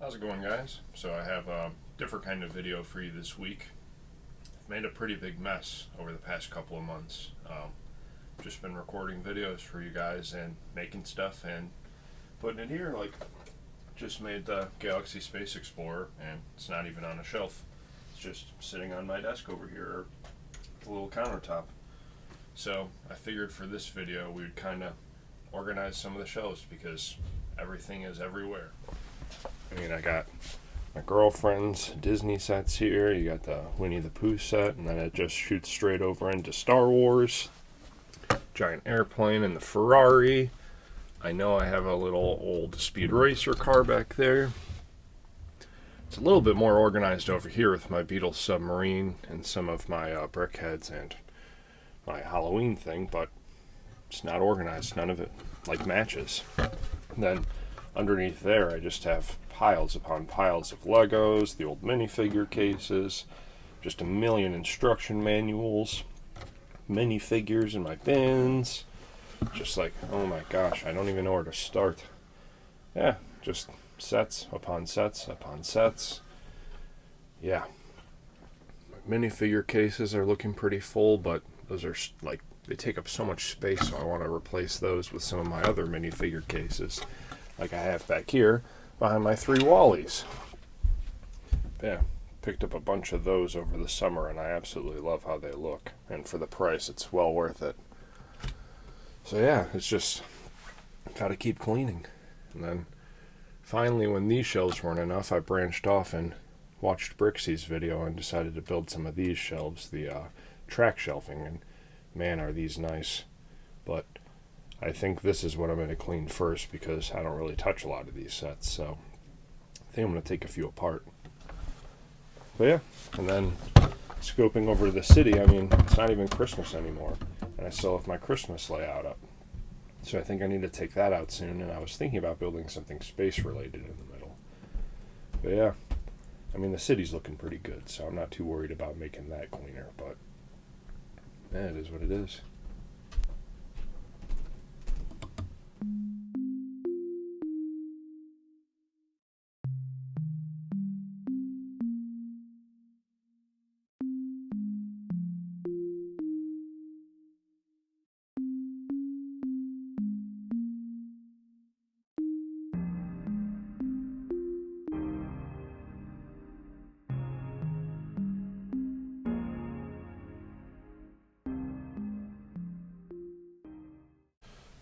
How's it going, guys? So I have a different kind of video for you this week. I've made a pretty big mess over the past couple of months. Just been recording videos for you guys and making stuff and putting it here. Like, just made the Galaxy Space Explorer and it's not even on a shelf. It's just sitting on my desk over here, or the little countertop. So I figured for this video we would kind of organize some of the shelves because everything is everywhere. I mean, I got my girlfriend's Disney sets here. You got the Winnie the Pooh set, and then it just shoots straight over into Star Wars. Giant airplane and the Ferrari. I know I have a little old Speed Racer car back there. It's a little bit more organized over here with my Beetle submarine and some of my brickheads and my Halloween thing, but it's not organized. None of it like matches. And then underneath there, I just have piles upon piles of Legos, the old minifigure cases, just a million instruction manuals, minifigures in my bins. Just like, oh my gosh, I don't even know where to start. Yeah, just sets upon sets upon sets. Yeah. My minifigure cases are looking pretty full, but those are like, they take up so much space, so I want to replace those with some of my other minifigure cases, like I have back here behind my 3 Wallies. Yeah, picked up a bunch of those over the summer, and I absolutely love how they look. And for the price, it's well worth it. So yeah, it's just gotta keep cleaning. And then finally, when these shelves weren't enough, I branched off and watched Brixie's video and decided to build some of these shelves, the track shelving. And man, are these nice. But I think this is what I'm going to clean first because I don't really touch a lot of these sets. So I think I'm going to take a few apart. But yeah, and then scoping over to the city, I mean, it's not even Christmas anymore. And I still have my Christmas layout up. So I think I need to take that out soon. And I was thinking about building something space related in the middle. But yeah, I mean, the city's looking pretty good. So I'm not too worried about making that cleaner. But yeah, it is what it is.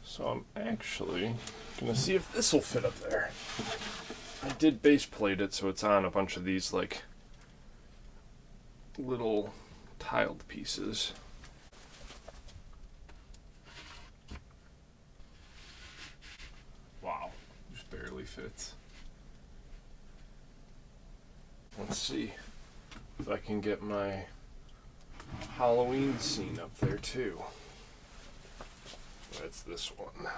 So I'm actually going to see if this will fit up there. I did base plate it so it's on a bunch of these like little tiled pieces. Wow, just barely fits. Let's see if I can get my Halloween scene up there too. That's this one.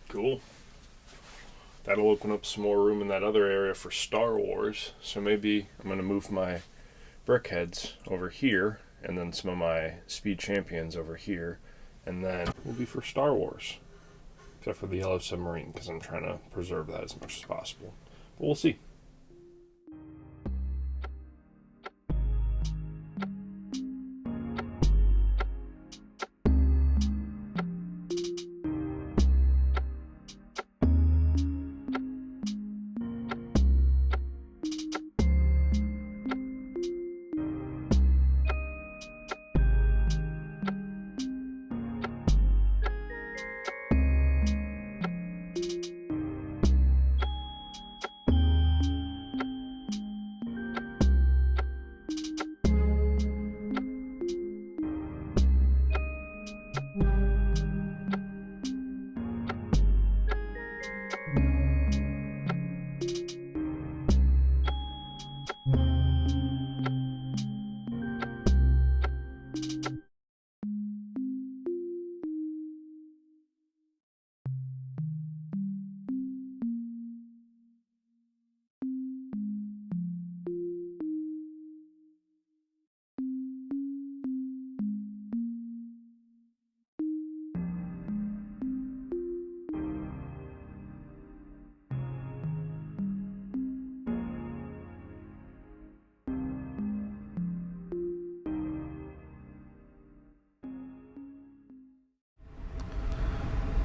Cool. That'll open up some more room in that other area for Star Wars. So maybe I'm going to move my brickheads over here, and then some of my Speed Champions over here, and then will be for Star Wars. Except for the yellow submarine, because I'm trying to preserve that as much as possible. But we'll see.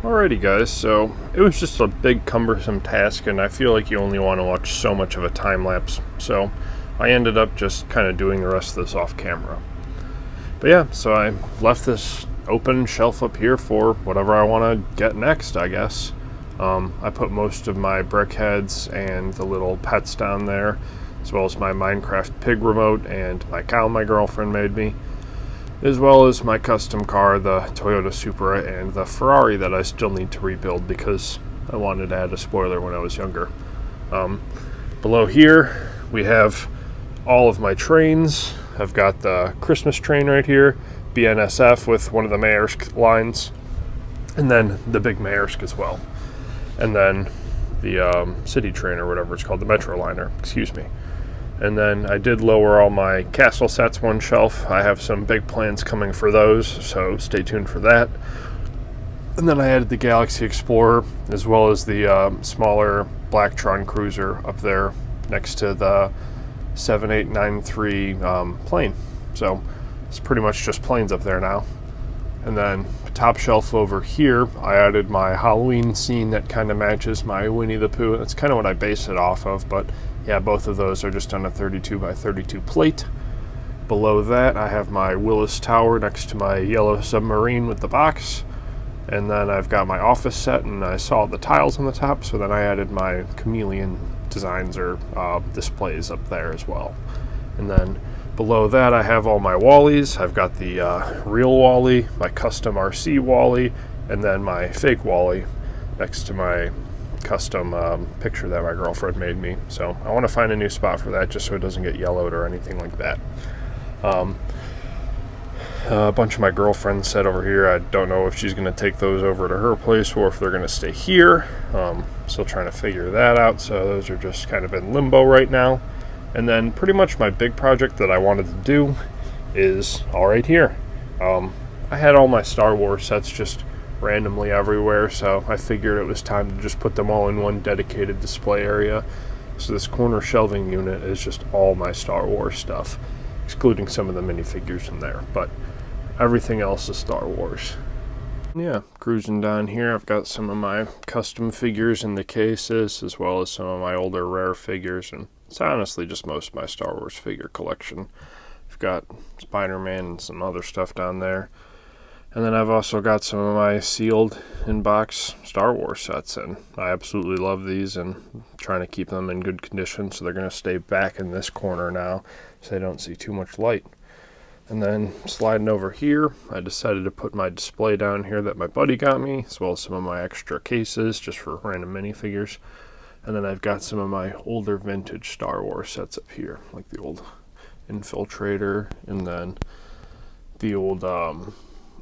Alrighty guys, so it was just a big cumbersome task, and I feel like you only want to watch so much of a time lapse, so I ended up just kind of doing the rest of this off camera. But yeah, so I left this open shelf up here for whatever I want to get next, I guess. I put most of my brick heads and the little pets down there, as well as my Minecraft pig remote and my cow my girlfriend made me, as well as my custom car, the Toyota Supra, and the Ferrari that I still need to rebuild because I wanted to add a spoiler when I was younger. Below here, we have all of my trains. I've got the Christmas train right here, BNSF with one of the Maersk lines, and then the big Maersk as well. And then the city train, or whatever it's called, the Metro liner, excuse me. And then I did lower all my castle sets one shelf. I have some big plans coming for those, so stay tuned for that. And then I added the Galaxy Explorer, as well as the smaller Blacktron cruiser up there next to the 7893 plane. So it's pretty much just planes up there now. And then top shelf over here, I added my Halloween scene that kind of matches my Winnie the Pooh. That's kind of what I base it off of, but yeah, both of those are just on a 32 by 32 plate. Below that, I have my Willis Tower next to my yellow submarine with the box. And then I've got my office set, and I saw the tiles on the top, so then I added my chameleon designs or displays up there as well. And then below that, I have all my Wallies. I've got the real Wally, my custom RC Wally, and then my fake Wally next to my custom picture that my girlfriend made me. So I want to find a new spot for that just so it doesn't get yellowed or anything like that. A bunch of my girlfriend's set over here. I don't know if she's going to take those over to her place or if they're going to stay here. Still trying to figure that out, so those are just kind of in limbo right now. And then pretty much my big project that I wanted to do is all right here. I had all my Star Wars sets just randomly everywhere, so I figured it was time to just put them all in one dedicated display area. So this corner shelving unit is just all my Star Wars stuff, excluding some of the minifigures in there, but everything else is Star Wars. Yeah, cruising down here, I've got some of my custom figures in the cases, as well as some of my older rare figures, and it's honestly just most of my Star Wars figure collection. I've got Spider-Man and some other stuff down there. And then I've also got some of my sealed in-box Star Wars sets, and I absolutely love these, and I'm trying to keep them in good condition, so they're going to stay back in this corner now so they don't see too much light. And then sliding over here, I decided to put my display down here that my buddy got me, as well as some of my extra cases just for random minifigures. And then I've got some of my older vintage Star Wars sets up here, like the old Infiltrator, and then the old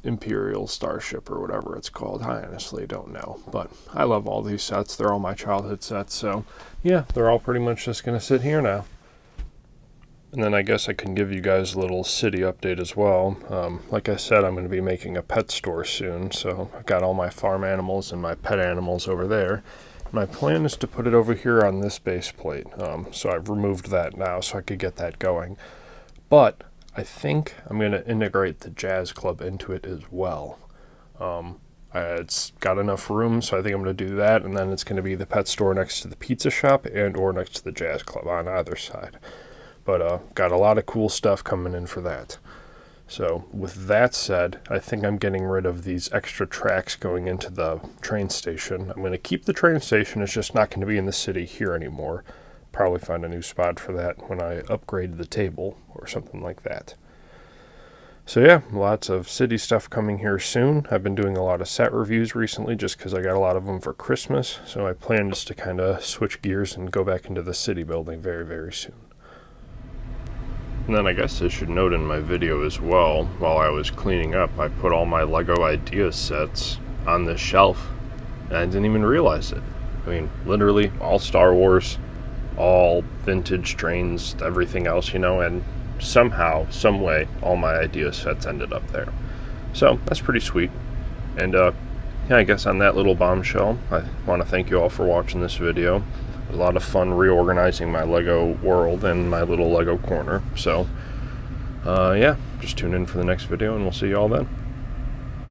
Imperial Starship or whatever it's called. I honestly don't know, but I love all these sets. They're all my childhood sets, so yeah, they're all pretty much just going to sit here now. And then I guess I can give you guys a little city update as well. Like I said, I'm going to be making a pet store soon, so I've got all my farm animals and my pet animals over there. My plan is to put it over here on this base plate, so I've removed that now so I could get that going. But I think I'm going to integrate the jazz club into it as well. It's got enough room, so I think I'm going to do that, and then it's going to be the pet store next to the pizza shop and or next to the jazz club on either side. But got a lot of cool stuff coming in for that. So with that said, I think I'm getting rid of these extra tracks going into the train station. I'm going to keep the train station, it's just not going to be in the city here anymore. Probably find a new spot for that when I upgrade the table or something like that. So yeah, lots of city stuff coming here soon. I've been doing a lot of set reviews recently just because I got a lot of them for Christmas. So my plan is to kind of switch gears and go back into the city building very, very soon. And then I guess I should note in my video as well, while I was cleaning up, I put all my LEGO idea sets on this shelf, and I didn't even realize it. I mean, literally all Star Wars, all vintage trains, everything else, and somehow, some way, all my idea sets ended up there. So that's pretty sweet. And yeah, I guess on that little bombshell, I want to thank you all for watching this video. A lot of fun reorganizing my Lego world and my little Lego corner. So, yeah, just tune in for the next video, and we'll see you all then.